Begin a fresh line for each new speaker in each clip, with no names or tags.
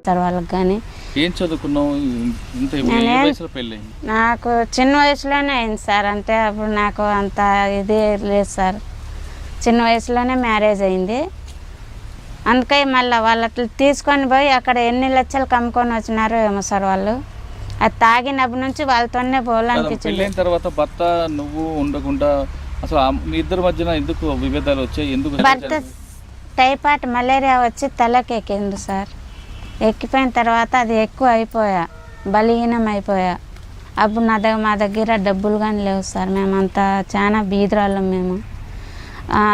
చెప్తారు వాళ్ళకి. కానీ
ఏం చదువుకున్నావు?
నాకు చిన్న వయసులోనే అయింది సార్. అంటే అప్పుడు నాకు అంత ఇది లేదు సార్, చిన్న వయసులోనే మ్యారేజ్ అయింది. అందుకే మళ్ళీ వాళ్ళు అట్లా తీసుకొని పోయి అక్కడ ఎన్ని లక్షలు కమ్ముకొని వచ్చినారో ఏమో సార్ వాళ్ళు. అది తాగినప్పటి నుంచి వాళ్ళతోనే పోవాలనిపించింది.
తర్వాత భర్త నువ్వు ఉండకుండా అసలు మీ ఇద్దరి మధ్యన ఎందుకు విభేదాలు వచ్చాయి? ఎందుకు?
భర్త టైఫాయిడ్ మలేరియా వచ్చి తలకి ఎక్కింది సార్. ఎక్కిపోయిన తర్వాత అది ఎక్కువ అయిపోయా, బలహీనం అయిపోయా. అప్పుడు మా దగ్గర డబ్బులు కానీ లేవు సార్. మేమంతా చాలా బీదరాళ్ళం మేము.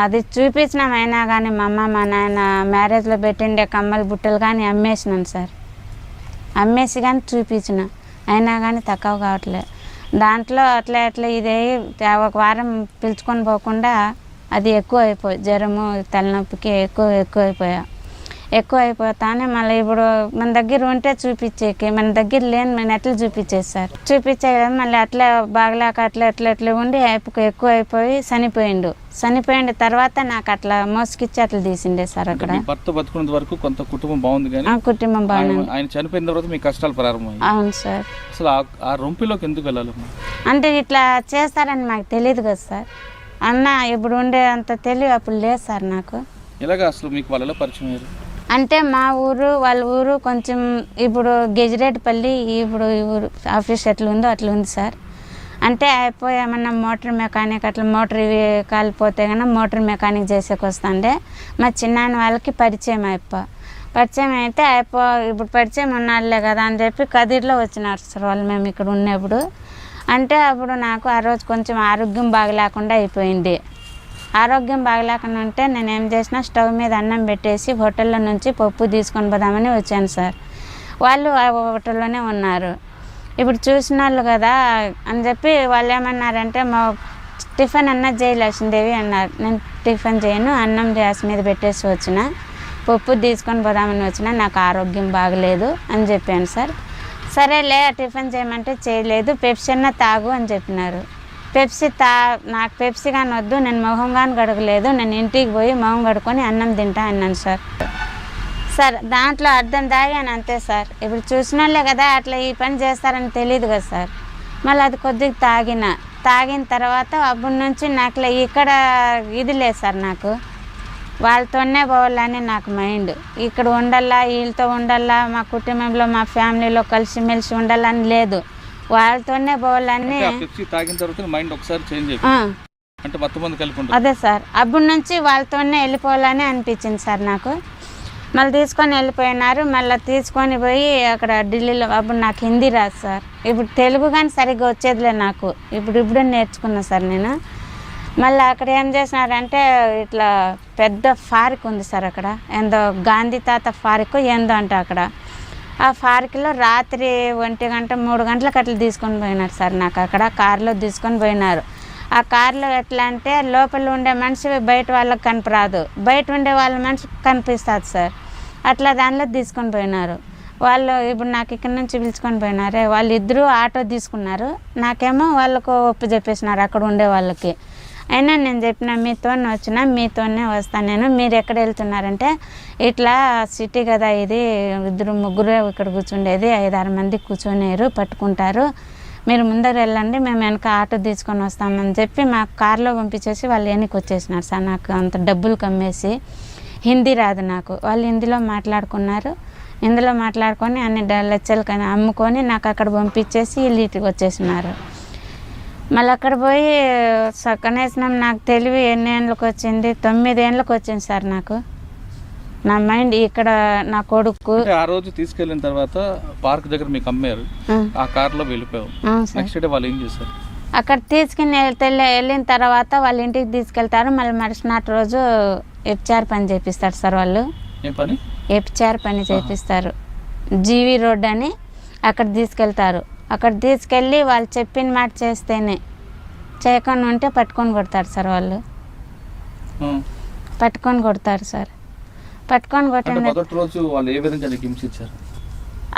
అది చూపించినాం. అయినా కానీ మా అమ్మ మా నాయన మ్యారేజ్లో పెట్టిండే కమ్మలు బుట్టలు కానీ అమ్మేసినాను సార్. అమ్మేసి కానీ చూపించిన, అయినా కానీ తక్కువ కావట్లేదు. దాంట్లో అట్లా ఇదే ఒక వారం పిలుచుకొని పోకుండా అది ఎక్కువ అయిపోయి జ్వరము తలనొప్పికి ఎక్కువ అయిపోతానే మళ్ళీ ఇప్పుడు మన దగ్గర ఉంటే చూపించేకి, మన దగ్గర లేని నేను ఎట్లా చూపించేది సార్. చూపించే మళ్ళీ అట్లా బాగలేక అట్లా ఉండి ఎక్కువ అయిపోయి చనిపోయిండు. తర్వాత నాకు అట్లా మోసుకిచ్చి అట్లా తీసిండే సార్. అక్కడ
భర్త బతుకున్నంత వరకు కొంత కుటుంబం బాగుంది, కానీ
కుటుంబం బాగుంది.
ఆయన చనిపోయిన తర్వాత మీ కష్టాలు ప్రారంభమయ్యాయి.
అవును సార్.
అసలు ఆ రొంపిలోకి ఎందుకు వెళ్ళాలి?
అంటే ఇట్లా చేస్తారని మాకు తెలియదు కదా సార్. అన్న ఇప్పుడు ఉండే అంత తెలివి అప్పుడు లేదు సార్ నాకు.
ఎలాగా అసలు మీకు వాళ్ళలో పరిచయం అయ్యారు?
అంటే మా ఊరు వాళ్ళ ఊరు కొంచెం ఇప్పుడు గెజిరెడ్డిపల్లి, ఇప్పుడు ఈ ఊరు ఆఫీస్ ఎట్లా ఉందో అట్లా ఉంది సార్. అంటే అయిపోయి ఏమన్నా మోటార్ మెకానిక్ అట్లా మోటార్ ఇవి కాలిపోతే కన్నా మోటార్ మెకానిక్ చేసేకి వస్తుండే. మా చిన్నాన్న వాళ్ళకి పరిచయం పరిచయం అయితే ఇప్పుడు పరిచయం ఉన్నాళ్ళే కదా అని చెప్పి కదిర్లో వచ్చినారు సార్ వాళ్ళు మేము ఇక్కడ ఉన్నప్పుడు. అంటే అప్పుడు నాకు ఆ రోజు కొంచెం ఆరోగ్యం బాగలేకుండా అయిపోయింది. ఆరోగ్యం బాగలేకుండా ఉంటే నేను ఏం చేసిన, స్టవ్ మీద అన్నం పెట్టేసి హోటల్లో నుంచి పప్పు తీసుకొని పోదామని వచ్చాను సార్. వాళ్ళు ఆ హోటల్లోనే ఉన్నారు. ఇప్పుడు చూసిన వాళ్ళు కదా అని చెప్పి వాళ్ళు ఏమన్నారంటే, మా టిఫిన్ అన్న చేయి లక్ష్మీదేవి అన్నారు. నేను టిఫిన్ చేయను, అన్నం గ్యాస్ మీద పెట్టేసి వచ్చిన, పప్పు తీసుకొని పోదామని వచ్చిన, నాకు ఆరోగ్యం బాగలేదు అని చెప్పాను సార్. సరేలే టిఫిన్ చేయమంటే చేయలేదు, పెప్సీ అన్న తాగు అని చెప్పినారు. నాకు పెప్సీ కానీ వద్దు, నేను మొహం కానీ గడగలేదు, నేను ఇంటికి పోయి మొహం కడుక్కొని అన్నం తింటా అన్నాను సార్. దాంట్లో అర్థం తాగాను అంతే సార్. ఇప్పుడు చూసిన వాళ్ళే కదా అట్లా ఈ పని చేస్తారని తెలియదు కదా సార్. మళ్ళీ అది కొద్దిగా తాగిన తర్వాత అప్పటి నుంచి నాకు ఇక్కడ ఇది లేదు సార్. నాకు వాళ్ళతోనే పోవాలని నాకు మైండ్. ఇక్కడ ఉండాలా, వీళ్ళతో ఉండాలా, మా కుటుంబంలో మా ఫ్యామిలీలో కలిసిమెలిసి ఉండాలని లేదు, వాళ్ళతోనే పోవాలని. అదే సార్, అప్పటి నుంచి వాళ్ళతోనే వెళ్ళిపోవాలని అనిపించింది సార్ నాకు. మళ్ళీ తీసుకొని వెళ్ళిపోయినారు. మళ్ళీ తీసుకొని పోయి అక్కడ ఢిల్లీలో, అప్పుడు నాకు హిందీ రాదు సార్. ఇప్పుడు తెలుగు కానీ సరిగ్గా వచ్చేదిలే నాకు. ఇప్పుడు నేర్చుకున్నా సార్ నేను. మళ్ళీ అక్కడ ఏం చేసినారంటే, ఇట్లా పెద్ద ఫారిక్ ఉంది సార్ అక్కడ, ఏందో గాంధీ తాత ఫారిక్ ఏందో అంటే అక్కడ. ఆ ఫారిక్లో రాత్రి 1 గంట 3 గంటలకు అట్లా తీసుకొని పోయినారు సార్. నాకు అక్కడ కారులో తీసుకొని పోయినారు. ఆ కారులో ఎట్లా అంటే, లోపల ఉండే మనిషి బయట వాళ్ళకి కనిపరాదు, బయట ఉండే వాళ్ళ మనిషి కనిపిస్తుంది సార్. అట్లా దానిలో తీసుకొని పోయినారు వాళ్ళు. ఇప్పుడు నాకు ఇక్కడ నుంచి పిలుచుకొని పోయినారే, వాళ్ళు ఇద్దరు ఆటో తీసుకున్నారు, నాకేమో వాళ్ళకు ఒప్పు చెప్పేసినారు అక్కడ ఉండే వాళ్ళకి. అయినా నేను చెప్పిన, మీతోనే వస్తాను నేను, మీరు ఎక్కడ వెళ్తున్నారంటే, ఇట్లా సిటీ కదా ఇది, 2-3 ఇక్కడ కూర్చుండేది, 5-6 మంది కూర్చొనేరు పట్టుకుంటారు, మీరు ముందర వెళ్ళండి, మేము వెనక ఆటో తీసుకొని వస్తామని చెప్పి మా కారులో పంపించేసి వాళ్ళు వెనక్కి వచ్చేసినారు సార్. నాకు అంత డబ్బులు కమ్మేసి, హిందీ రాదు నాకు. వాళ్ళు హిందీలో మాట్లాడుకున్నారు. ఇందులో మాట్లాడుకొని అన్ని లక్షలు కానీ అమ్ముకొని నాకు అక్కడ పంపించేసి వీళ్ళు ఇటుకి వచ్చేసినారు. మళ్ళీ అక్కడ పోయి కనీసం నాకు తెలివి ఎన్ని ఏళ్ళకి వచ్చింది, 9 ఏళ్ళకి వచ్చింది సార్ నాకు. నా మైండ్ ఇక్కడ నా కొడుకు.
ఆ రోజు తీసుకెళ్ళిన తర్వాత పార్క్ దగ్గర మీకు అమ్మారు, ఆ కార్లో వెళ్ళిపోయావు. నెక్స్ట్ డే వాళ్ళు ఏం చేశారు?
అక్కడ తీసుకుని వెళ్ళిన తర్వాత వాళ్ళ ఇంటికి తీసుకెళ్తారు. మళ్ళీ మరుసటి రోజు ఎఫ్చార్ పని చేపిస్తారు సార్ వాళ్ళు. ఎఫ్చార్ పని చేపిస్తారు, జీవి రోడ్ అని అక్కడ తీసుకెళ్తారు. అక్కడ తీసుకెళ్ళి వాళ్ళు చెప్పిన మాట చేస్తేనే, చేయకుండా ఉంటే పట్టుకొని కొడతారు సార్ వాళ్ళు. పట్టుకొని కొడతారు సార్. పట్టుకొని కొట్టిన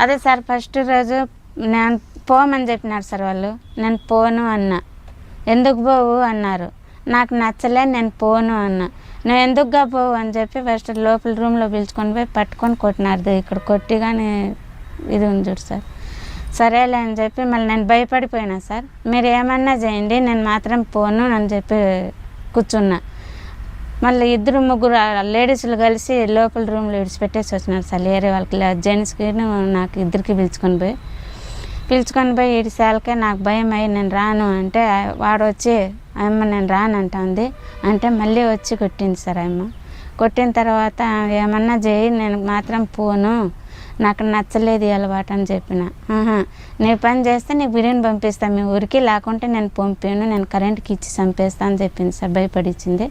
అదే సార్, ఫస్ట్ రోజు నేను పోమని చెప్పినారు సార్ వాళ్ళు. నేను పోను అన్నా. ఎందుకు పోవు అన్నారు. నాకు నచ్చలే, నేను పోను అన్నా. నువ్వు ఎందుకుగా పోవు అని చెప్పి ఫస్ట్ లోపల రూమ్లో పిలుచుకొని పోయి పట్టుకొని కొట్టినారు. ఇక్కడ కొట్టి కానీ ఇది ఉంది చూడు సార్. సరేలే అని చెప్పి మళ్ళీ నేను భయపడిపోయినా సార్. మీరు ఏమన్నా చేయండి, నేను మాత్రం పోను అని చెప్పి కూర్చున్నా. మళ్ళీ 2-3 లేడీస్లు కలిసి లోపల రూమ్లో విడిచిపెట్టేసి వచ్చినారు సార్. వేరే వాళ్ళకి జెంట్స్కి నాకు ఇద్దరికి పిలుచుకొని పోయి ఇడిసాలకే నాకు భయం అయ్యి నేను రాను అంటే వాడు వచ్చి అమ్మ నేను రానంటుంది. అంటే మళ్ళీ వచ్చి కొట్టింది సార్ అమ్మ. కొట్టిన తర్వాత ఏమన్నా చేయి, నేను మాత్రం పోను, నాకు నచ్చలేదు ఈ అలవాటు అని చెప్పిన. నీ పని చేస్తే నీకు బిర్యానీ పంపిస్తాను మీ ఊరికి, లేకుంటే నేను పంపాను, నేను కరెంట్కి ఇచ్చి చంపేస్తా అని చెప్పింది సార్. భయపడిచ్చింది.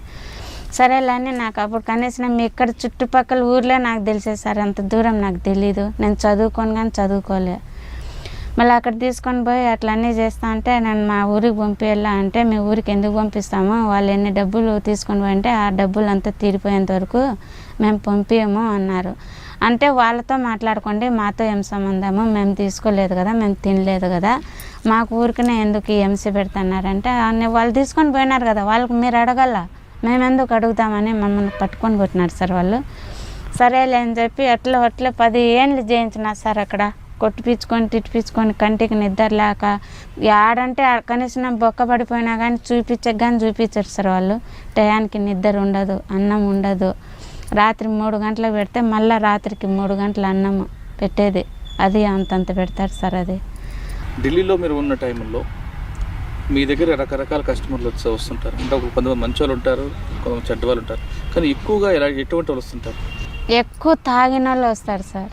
సరేలేని నాకు అప్పుడు కనీసం మీ ఇక్కడ చుట్టుపక్కల ఊర్లే నాకు తెలిసే సార్, అంత దూరం నాకు తెలీదు. నేను చదువుకొని కానీ చదువుకోలే. మళ్ళీ అక్కడ తీసుకొని పోయి అట్లా అన్నీ చేస్తా అంటే నేను మా ఊరికి పంపించాలా అంటే మీ ఊరికి ఎందుకు పంపిస్తాము, వాళ్ళు ఎన్ని డబ్బులు తీసుకొని పోయింటే ఆ డబ్బులు అంతా తీరిపోయేంత వరకు మేము పంపించము అన్నారు. అంటే వాళ్ళతో మాట్లాడుకోండి, మాతో ఏం సంబంధము, మేము తీసుకోలేదు కదా, మేము తినలేదు కదా, మాకు ఊరికనే ఎందుకు ఈ ఎంసీ పెడుతున్నారంటే వాళ్ళు తీసుకొని పోయినారు కదా, వాళ్ళకి మీరు అడగల, మేము ఎందుకు అడుగుతామని మమ్మల్ని పట్టుకొని కొట్టినారు సార్ వాళ్ళు. సరేలే అని చెప్పి అట్లా 10 ఏళ్ళు చేయించినారు సార్. అక్కడ కొట్టిపించుకొని తిట్టిపించుకొని కంటికి నిద్ర లేక ఆడంటే కనీసం బొక్క పడిపోయినా కానీ చూపించారు సార్ వాళ్ళు. టయానికి నిద్ర ఉండదు, అన్నం ఉండదు. రాత్రి 3 గంటలకు పెడితే మళ్ళీ రాత్రికి 3 గంటల అన్నం పెట్టేది, అది అంతంత పెడతారు సార్. అది
ఢిల్లీలో మీరు ఉన్న టైంలో మీ దగ్గర రకరకాల కస్టమర్లు వస్తుంటారు. అంటే కొంతమంది మంచి వాళ్ళు ఉంటారు, కొంతమంది చెడ్డ వాళ్ళు ఉంటారు. కానీ ఎక్కువగా ఎటువంటి వాళ్ళు వస్తుంటారు?
ఎక్కువ తాగిన వాళ్ళు వస్తారు సార్.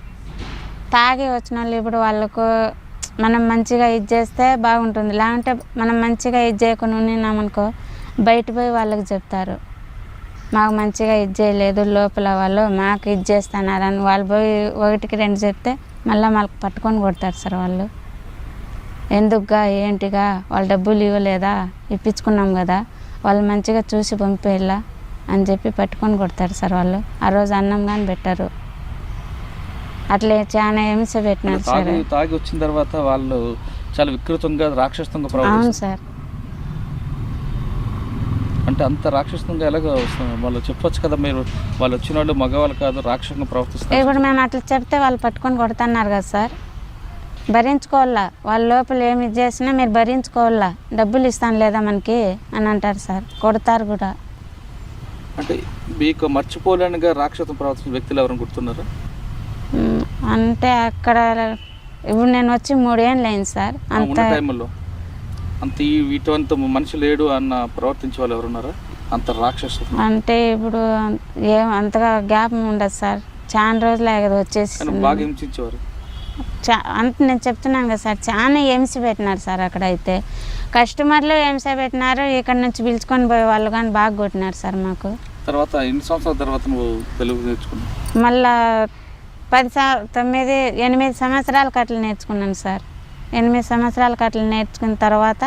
తాగి వచ్చిన వాళ్ళు ఇప్పుడు వాళ్ళకు మనం మంచిగా ఇది చేస్తే బాగుంటుంది, లేకుంటే మనం మంచిగా ఇది చేయకుండా ఉన్నామనుకో బయట పోయి వాళ్ళకి చెప్తారు మాకు మంచిగా ఇది చేయలేదు, లోపల వాళ్ళు మాకు ఇది చేస్తున్నారని. వాళ్ళు పోయి 1కి 2 చెప్తే మళ్ళీ వాళ్ళకి పట్టుకొని కొడతారు సార్ వాళ్ళు. ఎందుకుగా ఏంటిగా వాళ్ళు డబ్బులు ఇవ్వలేదా, ఇప్పించుకున్నాం కదా, వాళ్ళు మంచిగా చూసి పంపేలా అని చెప్పి పట్టుకొని కొడతారు సార్ వాళ్ళు. ఆ రోజు అన్నం కానీ పెట్టారు. అట్లే చాలా హింస పెట్టినారు సార్.
తాగి వచ్చిన తర్వాత వాళ్ళు చాలా వికృతంగా రాక్షసంగా
అవును సార్.
అంటే అంత రాక్షసంగా ఎలాగో వస్తుంది వాళ్ళు చెప్పొచ్చు కదా, మీరు వాళ్ళు వచ్చిన వాళ్ళు మగవాళ్ళు కాదు, రాక్షసంగా ప్రవర్తిస్తారు.
ఇప్పుడు మేము అట్లా చెప్తే వాళ్ళు పట్టుకొని కొడుతున్నారు కదా సార్. భరించుకోవాలా, వాళ్ళ లోపల ఏమి చేసినా మీరు భరించుకోవాలా, డబ్బులు ఇస్తాను లేదా మనకి అని అంటారు సార్. కొడతారు కూడా.
అంటే మీకు మర్చిపోలేనిగా రాక్షసం ప్రవర్తించిన వ్యక్తులు ఎవరైనా గుర్తున్నారా?
అంటే అక్కడ ఇప్పుడు నేను వచ్చి 3 ఏళ్ళు అయింది సార్. అంత
టైంలో అంత ఇటువంటి మనిషి లేడు అన్న ప్రవర్తించే వాళ్ళు ఎవరున్నారా? అంత రాక్షసు
అంటే ఇప్పుడు అంతగా గ్యాప్ ఉండదు సార్. చాలా రోజులు కదా వచ్చేసి.
బాగా హింసించేవారు.
అంత నేను చెప్తున్నాను కదా సార్, చాలా హింస పెట్టినారు సార్. అక్కడ అయితే కస్టమర్లు హింస పెట్టినారు, ఇక్కడ నుంచి పిలుచుకొని పోయే వాళ్ళు కానీ బాగా కొట్టినారు సార్ మాకు.
తర్వాత ఎన్ని సంవత్సరాల తర్వాత నువ్వు తెలుగు నేర్చుకున్నావు?
మళ్ళా 8 సంవత్సరాలకు అట్లా నేర్చుకున్నాను సార్. 8 సంవత్సరాలకు అట్లా నేర్చుకున్న తర్వాత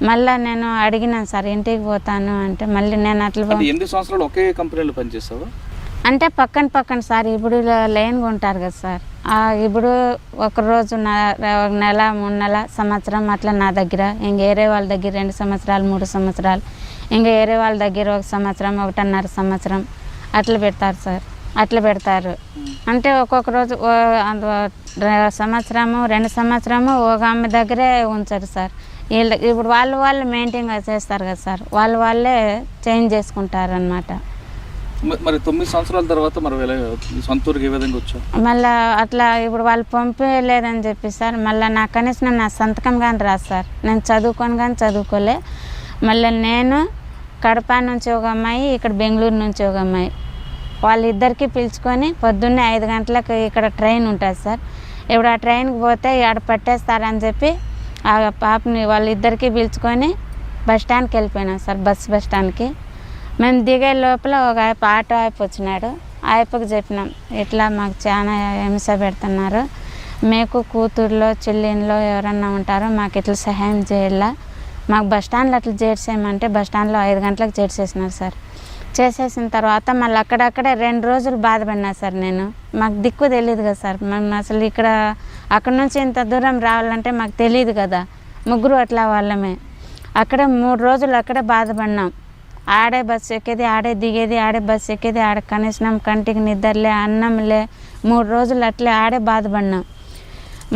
మళ్ళీ నేను అడిగినాను సార్ ఇంటికి పోతాను అంటే. మళ్ళీ నేను అట్లా
8 సంవత్సరాలు ఒకే కంపెనీలో పనిచేస్తావా?
అంటే పక్కన సార్. ఇప్పుడు లైన్గా ఉంటారు కదా సార్. ఇప్పుడు ఒకరోజు నెల 3 నెల సంవత్సరం అట్లా నా దగ్గర, ఇంక వేరే వాళ్ళ దగ్గర 2 సంవత్సరాలు 3 సంవత్సరాలు, ఇంకా వేరే వాళ్ళ దగ్గర 1 సంవత్సరం 1.5 సంవత్సరం అట్లా పెడతారు సార్. అట్లా పెడతారు. అంటే ఒక్కొక్క రోజు సంవత్సరము 2 సంవత్సరము ఒక ఆమె దగ్గరే ఉంచారు సార్. ఇప్పుడు వాళ్ళు మెయింటైన్ చేస్తారు కదా సార్, వాళ్ళే చేంజ్ చేసుకుంటారు అన్నమాట.
మరి 9 సంవత్సరాల తర్వాత మరి సొంత ఊరికి ఏ విధంగా వచ్చావు?
మళ్ళీ అట్లా ఇప్పుడు వాళ్ళు పంపించలేదని చెప్పి సార్, మళ్ళీ నాకు కనీసం నా సంతకం కానీ రాదు సార్. నేను చదువుకొని కానీ చదువుకోలే. మళ్ళీ నేను కడప నుంచి ఒక అమ్మాయి, ఇక్కడ బెంగళూరు నుంచి ఒక అమ్మాయి, వాళ్ళిద్దరికీ పిలుచుకొని పొద్దున్నే 5 గంటలకు ఇక్కడ ట్రైన్ ఉంటుంది సార్. ఇప్పుడు ఆ ట్రైన్కి పోతే ఆడ పట్టేస్తారని చెప్పి ఆ పాపని వాళ్ళిద్దరికీ పిలుచుకొని బస్ స్టాండ్కి వెళ్ళిపోయినాం సార్. బస్ స్టాండ్కి మేము దిగే లోపల ఒక ఆటో వచ్చినాడు. ఆయప్పకి చెప్పినాం ఇట్లా మాకు చాలా హింస పెడుతున్నారు, మీకు కూతుర్లో చెల్లిలో ఎవరన్నా ఉంటారో మాకు ఇట్లా సహాయం చేయాల, మాకు బస్ స్టాండ్లో అట్లా చేర్చేయమంటే బస్ స్టాండ్లో 5 గంటలకు చేర్చేసినారు సార్. చేసేసిన తర్వాత మళ్ళీ అక్కడక్కడే 2 రోజులు బాధపడినా సార్. నేను మాకు దిక్కు తెలియదు కదా సార్, మేము అసలు అక్కడ నుంచి ఇంత దూరం రావాలంటే మాకు తెలియదు కదా. 3 అట్లా వాళ్ళమే. అక్కడే 3 రోజులు అక్కడే బాధపడినాం. ఆడే బస్సు ఎక్కేది, ఆడే దిగేది, ఆడే బస్సు ఎక్కేది, ఆడ కనీసం కంటికి నిద్రలే, అన్నంలే, 3 రోజులు అట్లే ఆడే బాధపడినాం.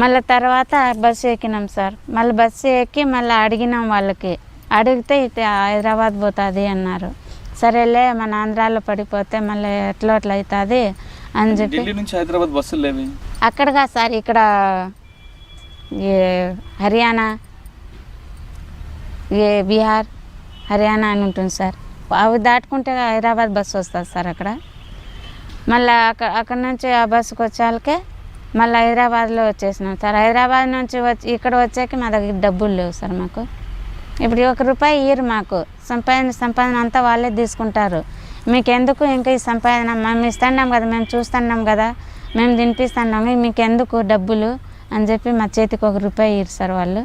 మళ్ళీ తర్వాత బస్సు ఎక్కినాం సార్. మళ్ళీ బస్సు ఎక్కి మళ్ళీ అడిగినాం వాళ్ళకి, అడిగితే ఇటు హైదరాబాద్ పోతుంది అన్నారు. సరేలే మన ఆంధ్రాలో పడిపోతే మళ్ళీ ఎట్లా అవుతుంది అని చెప్పి.
ఢిల్లీ నుంచి హైదరాబాద్ బస్సులు లేవి
అక్కడగా సార్, ఇక్కడ హర్యానా, బీహార్, హర్యానా అని ఉంటుంది సార్. అవి దాటుకుంటే హైదరాబాద్ బస్సు వస్తుంది సార్ అక్కడ. మళ్ళీ అక్కడ నుంచి ఆ బస్సుకు వచ్చాకే మళ్ళీ హైదరాబాద్లో వచ్చేసినాం సార్. హైదరాబాద్ నుంచి ఇక్కడ వచ్చాక మా దగ్గర డబ్బులు లేవు సార్ మాకు. ఇప్పుడు ₹1 ఇయ్యరు మాకు. సంపాదన అంతా వాళ్ళే తీసుకుంటారు. మీకు ఎందుకు ఇంకా ఈ సంపాదన, మేము ఇస్తున్నాం కదా, మేము చూస్తున్నాం కదా, మేము తినిపిస్తున్నాము, మీకు ఎందుకు డబ్బులు అని చెప్పి మా చేతికి ₹1 ఇయ్యరు సార్ వాళ్ళు.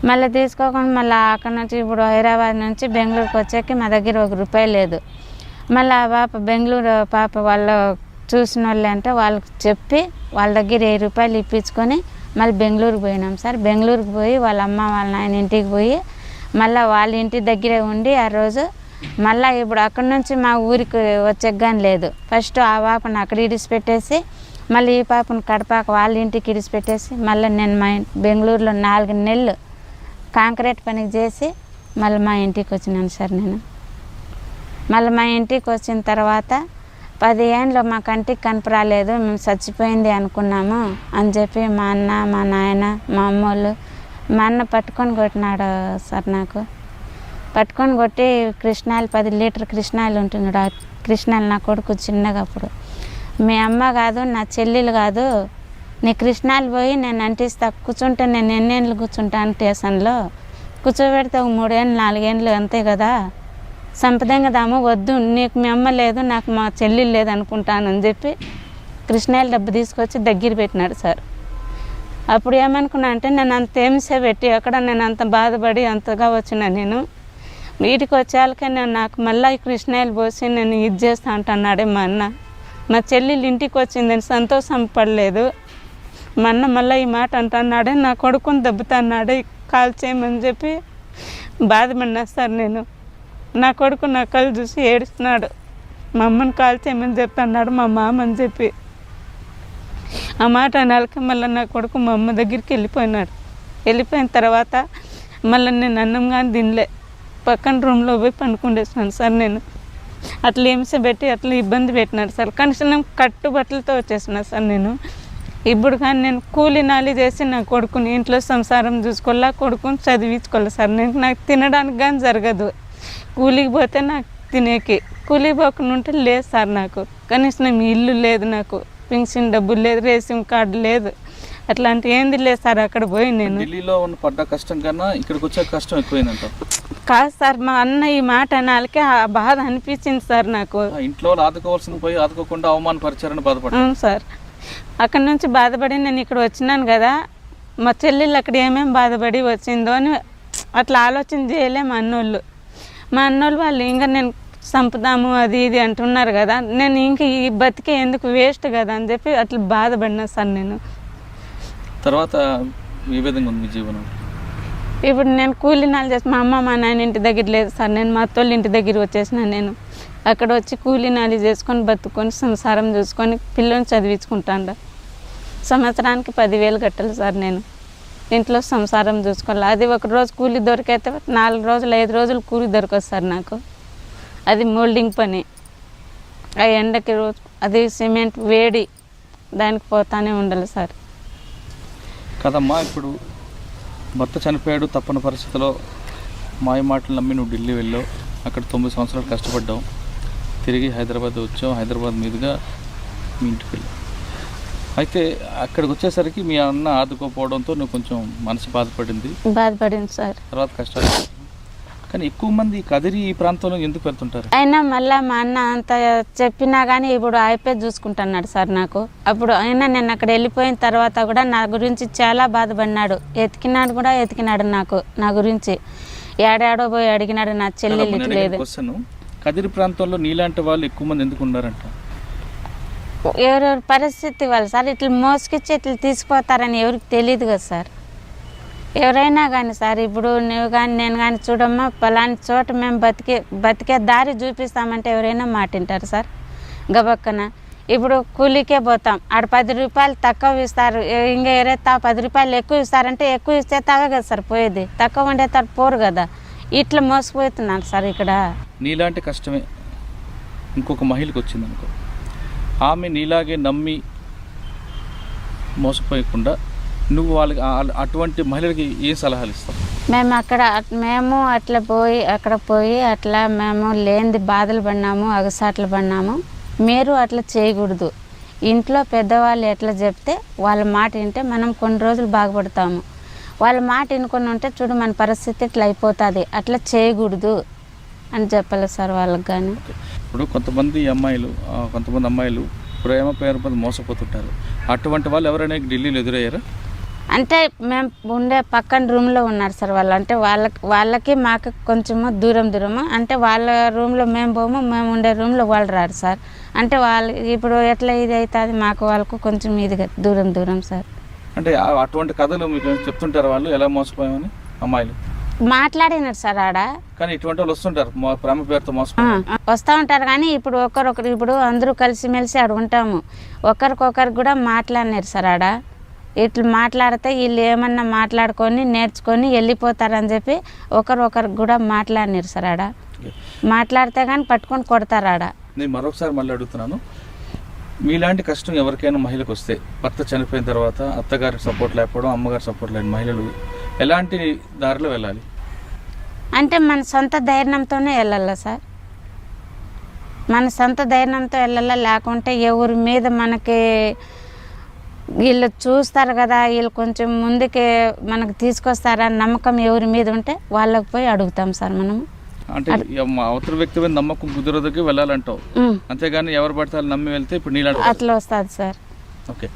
మళ్ళీ తీసుకోకుండా మళ్ళీ అక్కడ నుంచి ఇప్పుడు హైదరాబాద్ నుంచి బెంగళూరుకి వచ్చాక మా దగ్గర ₹1 లేదు. మళ్ళీ ఆ పాప బెంగళూరు పాప వాళ్ళు చూసిన వాళ్ళు అంటే వాళ్ళకి చెప్పి వాళ్ళ దగ్గర ₹1000 ఇప్పించుకొని మళ్ళీ బెంగళూరుకి పోయినాం సార్. బెంగళూరుకి పోయి వాళ్ళ అమ్మ వాళ్ళ నాయన ఇంటికి పోయి మళ్ళీ వాళ్ళ ఇంటి దగ్గరే ఉండి ఆ రోజు మళ్ళీ ఇప్పుడు అక్కడ నుంచి మా ఊరికి వచ్చేగాని లేదు. ఫస్ట్ ఆ పాపను అక్కడ ఇడిచిపెట్టేసి మళ్ళీ ఈ పాపను కడపాక వాళ్ళ ఇంటికి ఇడిచిపెట్టేసి మళ్ళీ నేను మా బెంగళూరులో 4 నెలలు కాంక్రీట్ పనికి చేసి మళ్ళీ మా ఇంటికి వచ్చినాను సార్ నేను. మళ్ళీ మా ఇంటికి వచ్చిన తర్వాత 10 ఏళ్ళు మా కంటికి కనపరాలేదు, మేము చచ్చిపోయింది అనుకున్నాము అని చెప్పి మా అన్న, మా నాయన, మా అమ్మోళ్ళు, మా అన్న పట్టుకొని కొట్టినాడు సార్. నాకు పట్టుకొని కొట్టి కృష్ణాలు 10 లీటర్ కృష్ణాలు ఉంటున్నాడు. ఆ కృష్ణాలు నా కొడుకు చిన్నగా అప్పుడు, మీ అమ్మ కాదు నా చెల్లెలు కాదు, నీ కృష్ణాలు పోయి నేను అంటిస్తా, కూర్చుంటే నేను ఎన్నేళ్ళు కూర్చుంటాను స్టేషన్లో, కూర్చోబెడితే 3 ఏళ్ళు 4 ఏళ్ళు అంతే కదా, సంపదంగదాము వద్దు, నీకు మీ అమ్మ లేదు నాకు మా చెల్లెలు లేదు అనుకుంటాను అని చెప్పి కృష్ణాయిల డబ్బు తీసుకొచ్చి దగ్గర పెట్టినాడు సార్. అప్పుడు ఏమనుకున్నా అంటే నేను అంత హింస పెట్టి అక్కడ నేను అంత బాధపడి అంతగా వచ్చిన నేను వీటికి వచ్చేళ్ళకే నేను నాకు మళ్ళీ కృష్ణాయిలు పోసి నేను ఇది చేస్తా అంటున్నాడే మా అన్న. మా చెల్లెలు ఇంటికి వచ్చిందని సంతోషం పడలేదు. మా అన్న మళ్ళీ ఈ మాట అంటున్నాడే, నా కొడుకుని దెబ్బతున్నాడే కాల్ చేయమని చెప్పి బాధపడినా సార్ నేను. నా కొడుకు నా కళ్ళు చూసి ఏడుస్తున్నాడు, మా అమ్మని కాల్ చేయమని చెప్తున్నాడు మా మామ అని చెప్పి. ఆ మాట అనాలకి మళ్ళీ నా కొడుకు మా అమ్మ దగ్గరికి వెళ్ళిపోయినాడు. వెళ్ళిపోయిన తర్వాత మళ్ళీ నేను అన్నం కానీ తినలే, పక్కన రూమ్లో పోయి పండుకుండేసాను సార్ నేను. అట్లా హింస పెట్టి అట్లా ఇబ్బంది పెట్టినాడు సార్. కనీసం కట్టుబట్టలతో వచ్చేసిన సార్ నేను. ఇప్పుడు కానీ నేను కూలి నాలి చేసి నా కొడుకుని ఇంట్లో సంసారం చూసుకోవాలా, కొడుకుని చదివించుకోవాలి సార్. నాకు తినడానికి కానీ జరగదు. కూలికి పోతే నాకు తినేకి, కూలికి పోకుండా ఉంటే లేదు సార్ నాకు. కనీసం ఇల్లు లేదు, నాకు పెన్షన్ డబ్బులు లేదు, రేషన్ కార్డు లేదు, అట్లాంటి ఏంది లేదు సార్. అక్కడ పోయి నేను
ఢిల్లీలో ఉన్న పడ్డ కష్టం కన్నా ఇక్కడికి వచ్చే కష్టం ఎక్కువైందంట.
కాదు సార్, మా అన్న ఈ మాట అనాలకే ఆ బాధ అనిపించింది సార్ నాకు.
ఇంట్లో ఆదుకోవాల్సింది పోయి ఆదుకోకుండా అవమానపరిచారని బాధపడ్డాను.
అవును సార్, అక్కడ నుంచి బాధపడి నేను ఇక్కడ వచ్చినాను కదా, మా చెల్లెళ్ళు అక్కడ ఏమేమి బాధపడి వచ్చిందో అని అట్లా ఆలోచన చేయలే మా అన్నోళ్ళు. మా అన్నోళ్ళు వాళ్ళు ఇంకా నేను చంపుదాము అది ఇది అంటున్నారు కదా, నేను ఇంక ఈ బతికే ఎందుకు వేస్ట్ కదా అని చెప్పి అట్లా బాధపడినా సార్ నేను.
తర్వాత ఏ విధంగా ఉంది మీ జీవనం?
ఇప్పుడు నేను కూలీనాలు చేసి మా అమ్మ మా నాయన ఇంటి దగ్గర లేదు సార్, నేను మా అత్తోళ్ళ ఇంటి దగ్గర వచ్చేసిన నేను. అక్కడ వచ్చి కూలీనాలు చేసుకొని బతుకొని సంసారం చూసుకొని పిల్లల్ని చదివించుకుంటాను. సంవత్సరానికి 10,000 కట్టాలి సార్ నేను. ఇంట్లో సంసారం చూసుకోవాలి. అది ఒక రోజు కూలి దొరికైతే 4 రోజులు 5 రోజులు కూలి దొరకదు సార్ నాకు. అది మోల్డింగ్ పని, ఆ ఎండకి రోజు అది సిమెంట్ వేడి, దానికి పోతానే ఉండాలి సార్.
కదమ్మా, ఇప్పుడు భర్త చనిపోయాడు, తప్పని పరిస్థితిలో మాయ మాటలు నమ్మి నువ్వు ఢిల్లీ వెళ్ళావు, అక్కడ 9 సంవత్సరాలు కష్టపడ్డావు, తిరిగి హైదరాబాద్ వచ్చావు, హైదరాబాద్ మీదుగా మీ ఇంటికి వెళ్ళావు. అయితే అక్కడికి వచ్చేసరికి మీ అన్న ఆదుకోపోవడంతో నువ్వు కొంచెం మనసు బాధపడింది
సార్.
తర్వాత కష్టాలు. కానీ ఎక్కువ మంది కదిరి ఈ ప్రాంతంలో ఎందుకు వెళ్తుంటారు?
అయినా మళ్ళీ మా అన్న అంత చెప్పినా కానీ ఇప్పుడు అయిపోయి చూసుకుంటున్నాడు సార్ నాకు. అప్పుడు అయినా నేను అక్కడ వెళ్ళిపోయిన తర్వాత కూడా నా గురించి చాలా బాధపడినాడు. ఎతికినాడు నాకు, నా గురించి ఏడాడో పోయి అడిగినాడు. నా చెల్లెలు లేదు.
కదిరి ప్రాంతంలో నీలాంటి వాళ్ళు ఎక్కువ మంది ఎందుకు ఉన్నారంట?
ఎవరెవరి పరిస్థితి వాళ్ళు సార్, ఇట్లా మోసుకొచ్చి ఇట్లా తీసుకుపోతారని ఎవరికి తెలియదు కదా సార్. ఎవరైనా కానీ సార్, ఇప్పుడు నువ్వు కానీ నేను కానీ చూడమ్మా పలాని చోట మేము బతికే దారి చూపిస్తామంటే ఎవరైనా మాటింటారు సార్ గబక్కన. ఇప్పుడు కూలీకే పోతాం, ఆడ 10 రూపాయలు తక్కువ ఇస్తారు, ఇంకా ఎవరైతే 10 రూపాయలు ఎక్కువ ఇస్తారంటే ఎక్కువ ఇస్తే తాగా కదా సార్ పోయేది, తక్కువ ఉండే తాడు పోరు కదా. ఇట్లా మోసపోతున్నారు సార్ ఇక్కడ.
నీలాంటి కష్టమే ఇంకొక మహిళకు వచ్చింది అనుకో, ఆమె నీలాగే నమ్మి మోసపోయకుండా నువ్వు వాళ్ళకి అటువంటి మహిళలకి ఏం సలహాలు ఇస్తావు?
మేము అట్లా పోయి అట్లా మేము లేనిది బాధలు పడినాము, అగసాట్లు పడినాము. మీరు అట్లా చేయకూడదు. ఇంట్లో పెద్దవాళ్ళు ఎట్లా చెప్తే వాళ్ళ మాట వింటే మనం కొన్ని రోజులు బాగుపడతాము. వాళ్ళ మాట వినుకొని ఉంటే చూడు మన పరిస్థితి ఇట్లా అయిపోతుంది, అట్లా చేయకూడదు అని చెప్పాలి సార్ వాళ్ళకి. కానీ
ఇప్పుడు కొంతమంది అమ్మాయిలు ప్రేమ పేరు మీద మోసపోతుంటారు. అటువంటి వాళ్ళు ఎవరైనా ఢిల్లీలో ఎదురయ్యారా?
అంటే మేము ఉండే పక్కన రూమ్లో ఉన్నారు సార్ వాళ్ళు. అంటే వాళ్ళకి మాకు కొంచెము దూరము. అంటే వాళ్ళ రూమ్లో మేము పోము, మేము ఉండే రూమ్లో వాళ్ళు రారు సార్. అంటే వాళ్ళు ఇప్పుడు ఎట్లా ఇది అవుతుంది మాకు వాళ్ళకు కొంచెం ఇదిగా దూరం సార్.
అంటే అటువంటి కథలు మీకు చెప్తుంటారు వాళ్ళు ఎలా మోసపోయామని అమ్మాయిలు
మాట్లాడినారు సార్ ఆడ.
కానీ ఇటువంటి వాళ్ళు వస్తుంటారు ప్రేమ పేరుతో
వస్తూ ఉంటారు. కానీ ఇప్పుడు ఇప్పుడు అందరూ కలిసిమెలిసి ఆడ ఉంటాము, ఒకరికొకరు కూడా మాట్లాడినారు సార్ ఆడ. ఇట్లా మాట్లాడితే వీళ్ళు ఏమన్నా మాట్లాడుకొని నేర్చుకొని వెళ్ళిపోతారని చెప్పి ఒకరికి కూడా మాట్లాడినారు సార్ ఆడ. మాట్లాడితే కానీ పట్టుకొని కొడతారు ఆడ.
నేను మరొకసారి మళ్ళీ అడుగుతున్నాను, మీలాంటి కష్టం ఎవరికైనా మహిళకు వస్తే, భర్త చనిపోయిన తర్వాత అత్తగారి సపోర్ట్ లేకపోవడం, అమ్మగారి సపోర్ట్ లేని మహిళలు ఎలాంటి దారిలో వెళ్ళాలి?
అంటే మన సొంత ధైర్యంతోనే వెళ్ళాలా సార్, మన సొంత ధైర్యంతో వెళ్ళాలా. లేకుంటే ఎవరి మీద మనకి వీళ్ళు చూస్తారు కదా, వీళ్ళు కొంచెం ముందుకే మనకు తీసుకొస్తారా నమ్మకం ఎవరి మీద ఉంటే వాళ్ళకి పోయి అడుగుతాం సార్ మనము.
అంటే అవతల వ్యక్తి మీద నమ్మకం కుదరదుకి వెళ్ళాలంటావు, అంతేగాని ఎవరు పడితే వాళ్ళు నమ్మి వెళ్తే ఇప్పుడు నీళ్ళు
అట్లా వస్తుంది సార్.
ఓకే,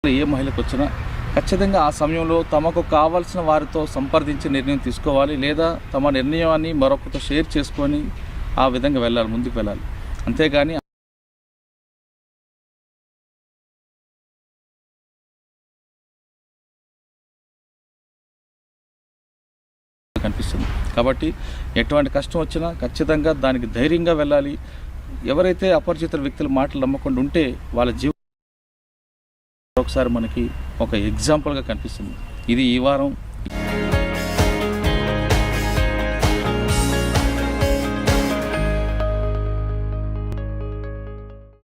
ఏ మహిళకు వచ్చినా ఖచ్చితంగా ఆ సమయంలో తమకు కావాల్సిన వారితో సంప్రదించి నిర్ణయం తీసుకోవాలి, లేదా తమ నిర్ణయాన్ని మరొకరితో షేర్ చేసుకొని ఆ విధంగా వెళ్ళాలి, ముందుకు వెళ్ళాలి. అంతేగాని కనిపిస్తుంది. కాబట్టి ఎటువంటి కష్టం వచ్చినా ఖచ్చితంగా దానికి ధైర్యంగా వెళ్ళాలి. ఎవరైతే అపరిచిత వ్యక్తుల మాటలు నమ్మకుండా ఉంటే వాళ్ళ జీవితం ఒకసారి మనకి ఒక ఎగ్జాంపుల్గా కనిపిస్తుంది. ఇది ఈ వారం